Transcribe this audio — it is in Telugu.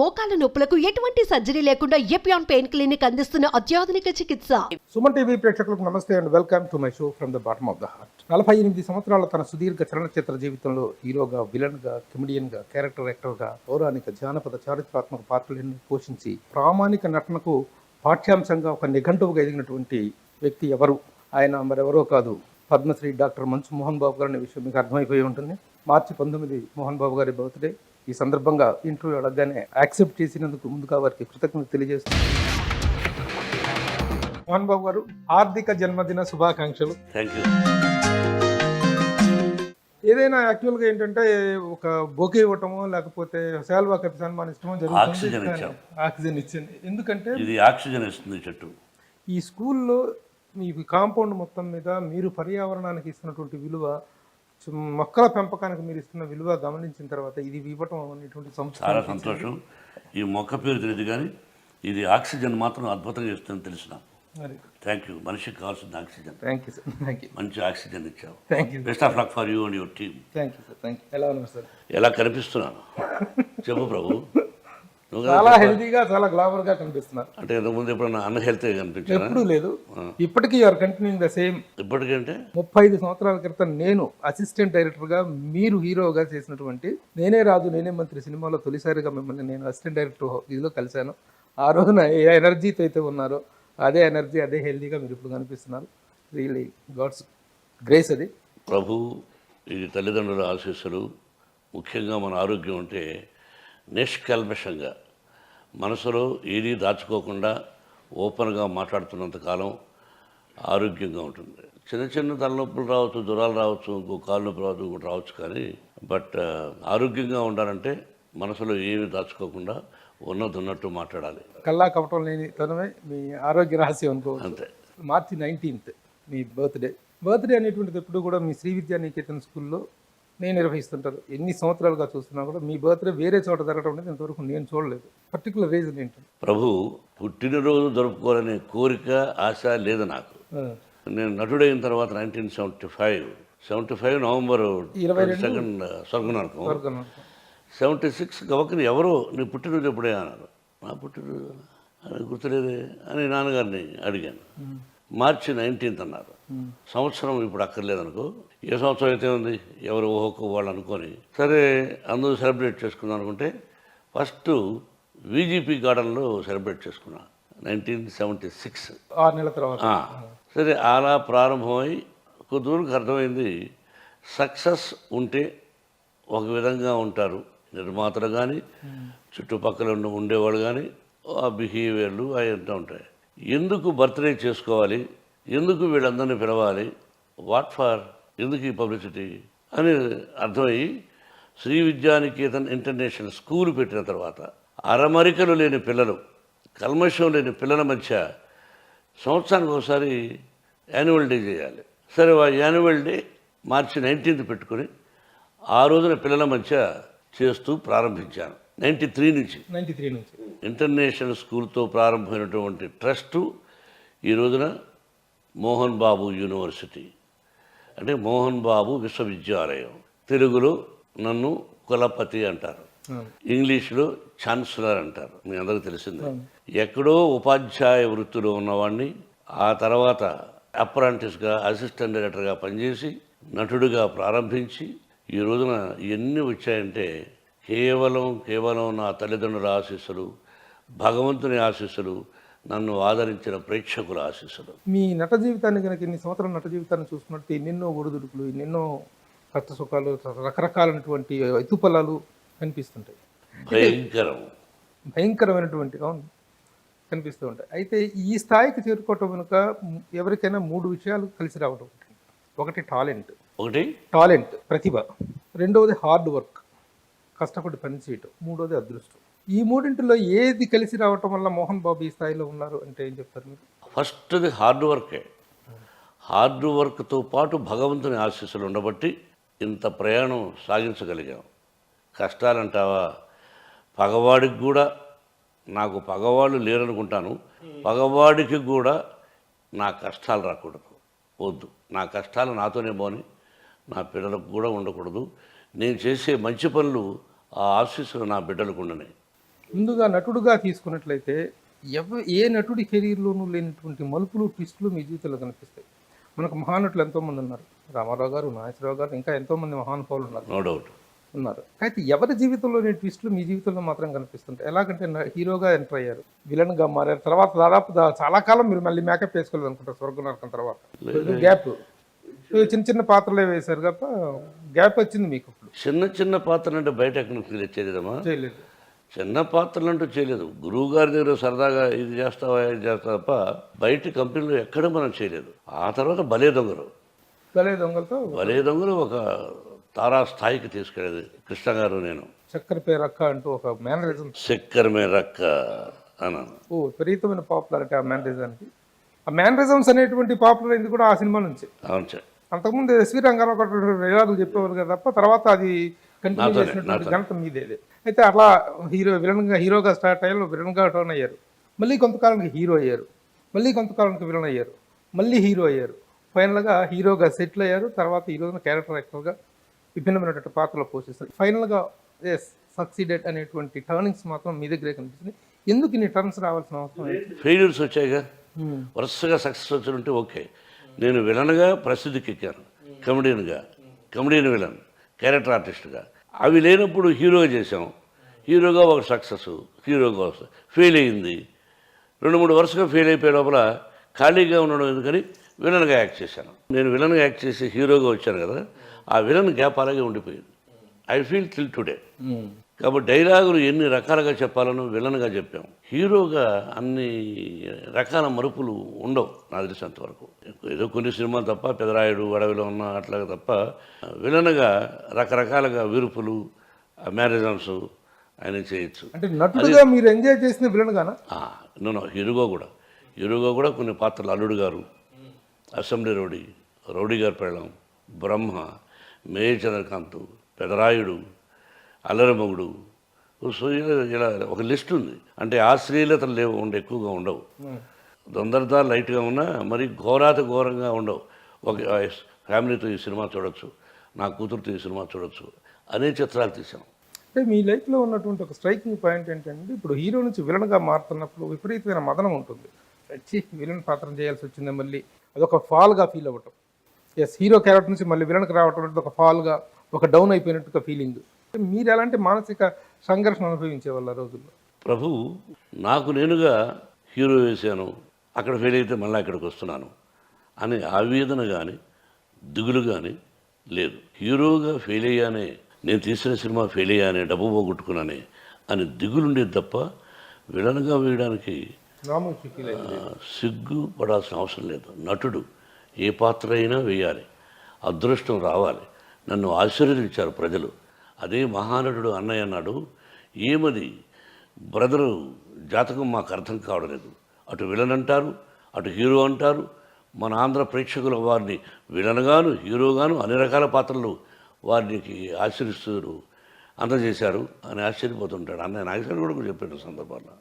మోకాల నొప్పులకు ఎటువంటి సర్జరీ లేకుండా ఎపియాన్ పెయిన్ క్లినిక్ అందిస్తున్న అత్యాధునిక చికిత్స. సుమన్ టీవీ ప్రేక్షకులకు నమస్తే and welcome to my show from the bottom of the heart. 48 సంవత్సరాల తన సుదీర్ఘ చలనచిత్ర జీవితంలో హీరోగా, విలన్గా, కమెడియన్గా, క్యారెక్టర్ యాక్టర్గా, పౌరాణిక, జానపద, చారిత్రాత్మక పాత్రలను పోషించి ప్రామాణిక నటనకు పాఠ్యాంశంగా ఒక నిఘంటువుగా ఎదిగినటువంటి వ్యక్తి ఎవరు? ఆయన మరెవరో కాదు, పద్మశ్రీ డాక్టర్ మంచు మోహన్ బాబు గారు అనే విషయం మీకు అర్థమైపోయి ఉంటుంది. మార్చి 19 మోహన్ బాబు గారి బర్త్డే. ఈ సందర్భంగా ఇంటర్వ్యూ అడగగానే యాక్సెప్ట్ చేసినందుకు ముందుగా వారికి కృతజ్ఞతలు తెలియజేస్తున్నాను. మోహన్ బాబు గారు, హార్దిక జన్మదిన శుభాకాంక్షలు. Thank you. ఏదైనా యాక్చువల్గా ఏంటంటే ఒక బొకే ఇవ్వటమో లేకపోతే శాల్వా కప్పి సన్మానించడమో జరుగుతుంది. ఆక్సిజన్ ఇచ్చింది. ఎందుకంటే ఇది ఆక్సిజన్ ఇస్తుంది చెట్టు. ఈ స్కూల్లో మీ కాంపౌండ్ మొత్తం మీద మీరు పర్యావరణానికి ఇస్తున్నటువంటి విలువ, మొక్కల పెంపకానికి మీరు ఇస్తున్న విలువ గమనించిన తర్వాత ఇది ఇవ్వటం అనేటువంటి చాలా సంతోషం. ఈ మొక్క పేరు తెలియదు కానీ ఇది ఆక్సిజన్ మాత్రం అద్భుతంగా ఇస్తుందని తెలిసిన. Thank you. మనిషికి కావాల్సింది oxygen. Thank you sir. Thank you. మంచి ఆక్సిజన్ ఇచ్చావు. Thank you. Best of luck for you and your team. Thank you sir. Thank you. ఎలా ఉన్నారు సార్? ఎలా కనిపిస్తున్నాను చెప్పు ప్రభు. చాలా హెల్తీగా, చాలా గ్లామర్ గా కనిపిస్తున్నారు. అంటే ఇంతకుముందు ఎప్పుడన్నా అన్హెల్తీ కనిపించాను? ఎప్పుడూ లేదు. ఇప్పటికీ యూఆర్ కంటిన్యూయింగ్ ద సేమ్. ఇప్పటికంటే 35 సంవత్సరాల క్రితం నేను అసిస్టెంట్ డైరెక్టర్ గా, మీరు హీరోగా చేసినటువంటి నేనే రాజు నేనే మంత్రి సినిమాలో తొలిసారిగా మిమ్మల్ని నేను అసిస్టెంట్ డైరెక్టర్ ఇదిలో కలిశాను. ఆ రోజున ఏ ఎనర్జీతో అయితే ఉన్నారో అదే ఎనర్జీ, అదే హెల్దీగా మీరు ఇప్పుడు కనిపిస్తున్నారు. రియల్లీ గాడ్స్ గ్రేస్ అది. ప్రభు, ఇది తల్లిదండ్రుల ఆశీస్సులు. ముఖ్యంగా మన ఆరోగ్యం ఉంటే నిష్కల్మషంగా మనసులో ఏదీ దాచుకోకుండా ఓపెన్గా మాట్లాడుతున్నంత కాలం ఆరోగ్యంగా ఉంటుంది. చిన్న చిన్న తలనొప్పులు రావచ్చు, జ్వరాలు రావచ్చు, ఇంకో కాలు నొప్పి రావచ్చు, ఇంకోటి రావచ్చు. కానీ ఆరోగ్యంగా ఉండాలంటే మనసులో ఏమీ దాచుకోకుండా ఉన్నట్టు మాట్లాడాలి. కల్లా కపటం లేని తనమే మీ ఆరోగ్య రహస్యం అనుకోవచ్చు. అంతే. మార్చి 19 మీ బర్త్డే అనేటువంటిది ఎప్పుడు కూడా మీ శ్రీ విద్యా నికేతన్ స్కూల్లో నేను నిర్వహిస్తుంటారు. ఎన్ని సంవత్సరాలుగా చూస్తున్నా కూడా మీ బర్త్డే వేరే చోట జరగడం అనేది ఇంతవరకు నేను చూడలేదు. పర్టికులర్ రీజన్ ఏంటంటే, ప్రభు, పుట్టినరోజు జరుపుకోవాలనే కోరిక, ఆశ లేదు నాకు. నేను నటుడైన తర్వాత 1975 నవంబర్ 22 స్వర్గనరకం. 76 గవకని ఎవరో నీ పుట్టినరోజు ఎప్పుడే అన్నారు. నా పుట్టినరోజు అని గుర్తులేదే అని నాన్నగారిని అడిగాను. మార్చి 19 అన్నారు. సంవత్సరం ఇప్పుడు అక్కర్లేదనుకో, ఏ సంవత్సరం అయితే ఉంది, ఎవరు ఓహోకో వాళ్ళు అనుకొని సరే అందరూ సెలబ్రేట్ చేసుకుందాం అనుకుంటే ఫస్ట్ విజిపి గార్డెన్లో సెలబ్రేట్ చేసుకున్నా 1976. 6 నెలల తర్వాత. సరే అలా ప్రారంభమై కొద్ది దూరకు అర్థమైంది, సక్సెస్ ఉంటే ఒక విధంగా ఉంటారు నిర్మాతలు కానీ, చుట్టుపక్కల ఉండేవాళ్ళు కానీ, ఆ బిహేవియర్లు అవి అంటూ ఉంటాయి. ఎందుకు బర్త్డే చేసుకోవాలి, ఎందుకు వీళ్ళందరినీ పిలవాలి, వాట్ ఫర్, ఎందుకు ఈ పబ్లిసిటీ అని అర్థమయ్యి శ్రీ విద్యానికేతన్ ఇంటర్నేషనల్ స్కూల్ పెట్టిన తర్వాత అరమరికలు లేని పిల్లలు, కల్మషం లేని పిల్లల మధ్య సంవత్సరానికి ఒకసారి యాన్యువల్ డే చేయాలి. సరే, ఆ యాన్యువల్ డే మార్చి 19 పెట్టుకుని ఆ రోజున పిల్లల మధ్య చేస్తూ ప్రారంభించాను. 93 నుంచి ఇంటర్నేషనల్ స్కూల్తో ప్రారంభమైనటువంటి ట్రస్టు ఈ రోజున మోహన్ బాబు యూనివర్సిటీ, అంటే మోహన్ బాబు విశ్వవిద్యాలయం. తెలుగులో నన్ను కులపతి అంటారు, ఇంగ్లీష్లో ఛాన్సలర్ అంటారు, మీ అందరికీ తెలిసిందే. ఎక్కడో ఉపాధ్యాయ వృత్తిలో ఉన్నవాడిని ఆ తర్వాత అప్రాంటిస్గా, అసిస్టెంట్ డైరెక్టర్గా పనిచేసి నటుడిగా ప్రారంభించి ఈ రోజున ఇవన్నీ వచ్చాయంటే కేవలం నా తల్లిదండ్రుల ఆశీస్సులు, భగవంతుని ఆశీస్సులు, నన్ను ఆదరించిన ప్రేక్షకుల ఆశీస్సులు. మీ నట జీవితాన్ని కనుక, ఇన్ని సంవత్సరాల నట జీవితాన్ని చూసుకున్నట్టు ఎన్నెన్నో ఒడిదుడుకులు, ఎన్నెన్నో కష్ట సుఖాలు, రకరకాలైనటువంటి ఎత్తుపల్లాలు కనిపిస్తుంటాయి. భయంకరమైనటువంటి కనిపిస్తూ ఉంటాయి. అయితే ఈ స్థాయికి చేరుకోవటం కనుక ఎవరికైనా 3 విషయాలు కలిసి రావడం. ఒకటి టాలెంట్, ప్రతిభ. రెండవది హార్డ్ వర్క్, కష్టపడి పనిచేయటం. మూడోది అదృష్టం. ఈ మూడింటిలో ఏది కలిసి రావటం వల్ల మోహన్ బాబు ఈ స్థాయిలో ఉన్నారు అంటే ఏం చెప్తారు మీరు? ఫస్ట్ది హార్డ్ వర్కే. హార్డ్ వర్క్తో పాటు భగవంతుని ఆశీస్సులు ఉండబట్టి ఇంత ప్రయాణం సాగించగలిగాం. కష్టాలంటావా, పగవాడికి కూడా, నాకు పగవాళ్ళు లేరనుకుంటాను, పగవాడికి కూడా నా కష్టాలు రాకూడదు, వద్దు. నా కష్టాలు నాతోనే పోని, నా పిల్లలకు కూడా ఉండకూడదు. నేను చేసే మంచి పనులు ఆ ఆశీస్సులు నా బిడ్డలకు ఉండనే. ముందుగా నటుడుగా తీసుకున్నట్లయితే ఏ నటుడి కెరీర్లోనూ లేనటువంటి మలుపులు ట్విస్టులు మీ జీవితంలో కనిపిస్తాయి. మనకు మహానటులు ఎంతోమంది ఉన్నారు, రామారావు గారు, నాగేశ్వరరావు గారు, ఇంకా ఎంతోమంది మహానుభావులు ఉన్నారు నో డౌట్. అయితే ఎవరి జీవితంలోని ట్విస్టులు మీ జీవితంలో మాత్రం కనిపిస్తుంటాయి. ఎలాగంటే హీరోగా ఎంటర్ అయ్యారు, విలన్గా మారారు, తర్వాత దాదాపు చాలా కాలం మీరు మళ్ళీ మేకప్ వేసుకోలేదు అనుకుంటారు స్వర్గ నరకం తర్వాత. గ్యాప్ చిన్న చిన్న పాత్రలే వేశారు తప్ప గ్యాప్ వచ్చింది మీకు. ఇప్పుడు చిన్న చిన్న పాత్రలు అంటే బయట ఎక్కడి నుంచి తెచ్చేదమ్మా? చేయలేదు. చిన్న పాత్రలు అంటూ చేయలేదు. గురువు గారి దగ్గర సరదాగా ఇది చేస్తావా ఇది చేస్తావా తప్ప బయట కంపెనీలో ఎక్కడ మనం చేయలేదు. ఆ తర్వాత భలే దొంగలు ఒక తారా స్థాయికి తీసుకెళ్ళేది కృష్ణ గారు. నేను చక్కెర పేరక్క అంటూ ఒక మేనరిజం, చక్కెర మేరక్క అన్నాను. విపరీతమైన పాపులారిటీ ఆ మేనరిజానికి. ఆ మేనరిజమ్స్ అనేటువంటి పాపులర్ అయింది కూడా ఆ సినిమా నుంచి. అవును సార్. అంతకుముందు ఎస్వి రంగారావు గారు డైలాగులు చెప్పేవారు కదా తప్ప తర్వాత అది కంటిన్యూ చేసినటువంటి ఘనత మీదేదే. అయితే అట్లా హీరోగా స్టార్ట్ అయ్యారు, విలన్గా టర్న్ అయ్యారు, మళ్ళీ కొంతకాలానికి హీరో అయ్యారు, మళ్ళీ కొంతకాలానికి విలన్ అయ్యారు, మళ్ళీ హీరో అయ్యారు, ఫైనల్గా హీరోగా సెటిల్ అయ్యారు. తర్వాత ఈ రోజున క్యారెక్టర్ యాక్టర్గా విభిన్నమైనటువంటి పాత్రలు పోషిస్తారు. ఫైనల్గా సక్సీడెడ్ అనేటువంటి టర్నింగ్స్ మాత్రం మీ దగ్గరే కనిపిస్తుంది. ఎందుకు ఇన్ని టర్న్స్ రావాల్సిన అవసరం? ఫెయిల్యూర్స్ వచ్చాయిగా, వరుసగా సక్సెస్ వచ్చి ఓకే. నేను విలన్గా ప్రసిద్ధికి ఎక్కాను, కమెడియన్ విలన్, క్యారెక్టర్ ఆర్టిస్ట్గా. అవి లేనప్పుడు హీరోగా చేసాం, హీరోగా ఒక సక్సెస్, హీరోగా ఫెయిల్ అయింది. 2-3 వరుసగా ఫెయిల్ అయిపోయే లోపల ఖాళీగా ఉండడం ఎందుకని విలన్గా యాక్ట్ చేశాను. నేను విలన్గా యాక్ట్ చేసి హీరోగా వచ్చాను కదా, ఆ విలన్ గ్యాప్ అలాగే ఉండిపోయింది. I feel till today. కాబట్టి డైలాగులు ఎన్ని రకాలుగా చెప్పాలనో విలన్గా చెప్పాం. హీరోగా అన్ని రకాల మరుపులు ఉండవు నాకు తెలిసినంత వరకు. ఏదో కొన్ని సినిమాలు తప్ప, పెదరాయుడు, అడవిలో ఉన్న అట్లాగా తప్ప విలన్గా రకరకాలుగా విరుపులు, మేనరిజమ్స్ ఆయన చేయొచ్చు. అంటే నటుడుగా మీరు ఎంజాయ్ చేసిన విలన్ గానా? హీరోగా కూడా కొన్ని పాత్రలు, అల్లుడు గారు, అసెంబ్లీ రౌడీ గారి పెళ్ళం, బ్రహ్మ, మేజర్ చంద్రకాంత్, పెదరాయుడు, అల్లరిమొగుడు, సో ఇలా ఒక లిస్ట్ ఉంది. అంటే ఆ శ్రీలతలు ఎక్కువగా ఉండవు. దొందరదా లైట్గా ఉన్నా మరి ఘోరంగా ఉండవు. ఒక ఫ్యామిలీతో ఈ సినిమా చూడొచ్చు, నా కూతురుతో ఈ సినిమా చూడొచ్చు అనే చిత్రాలు తీసాం. అంటే మీ లైఫ్లో ఉన్నటువంటి ఒక స్ట్రైకింగ్ పాయింట్ ఏంటంటే, ఇప్పుడు హీరో నుంచి విలన్గా మారుతున్నప్పుడు విపరీతమైన మదనం ఉంటుంది. విలన్ పాత్ర చేయాల్సి వచ్చింది, మళ్ళీ అదొక ఫాల్గా ఫీల్ అవ్వటం. హీరో క్యారెక్టర్ నుంచి మళ్ళీ విలన్కి రావటం అంటే ఒక ఫాల్గా, ఒక డౌన్ అయిపోయినట్టుగా ఫీలింగ్. మీరు ఎలాంటి మానసిక సంఘర్షణ అనుభవించే వాళ్ళ రోజుల్లో? ప్రభు, నాకు నేనుగా హీరో వేశాను, అక్కడ ఫెయిల్ అయితే మళ్ళీ అక్కడికి వస్తున్నాను అని ఆవేదన కానీ దిగులు కానీ లేదు. హీరోగా ఫెయిల్ అయ్యానే, నేను తీసిన సినిమా ఫెయిల్ అయ్యానే, డబ్బు పోగొట్టుకున్నానే అని దిగులుండేది తప్ప విలన్గా వేయడానికి సిగ్గుపడాల్సిన అవసరం లేదు. నటుడు ఏ పాత్ర అయినా వేయాలి, అదృష్టం రావాలి. నన్ను ఆశీర్వదించారు ప్రజలు. అదే మహానటుడు అన్నయ్య అన్నాడు, ఏమది బ్రదరు జాతకం మాకు అర్థం కావడం లేదు. అటు విలన్ అంటారు, అటు హీరో అంటారు. మన ఆంధ్ర ప్రేక్షకులు వారిని విలన్గాను, హీరోగాను అన్ని రకాల పాత్రలు వారికి ఆశీర్విస్తూ అందజేశారు అని ఆశ్చర్యపోతుంటాడు. అన్నయ్య నాగేశ్వర కూడా చెప్పిన సందర్భాల్లో.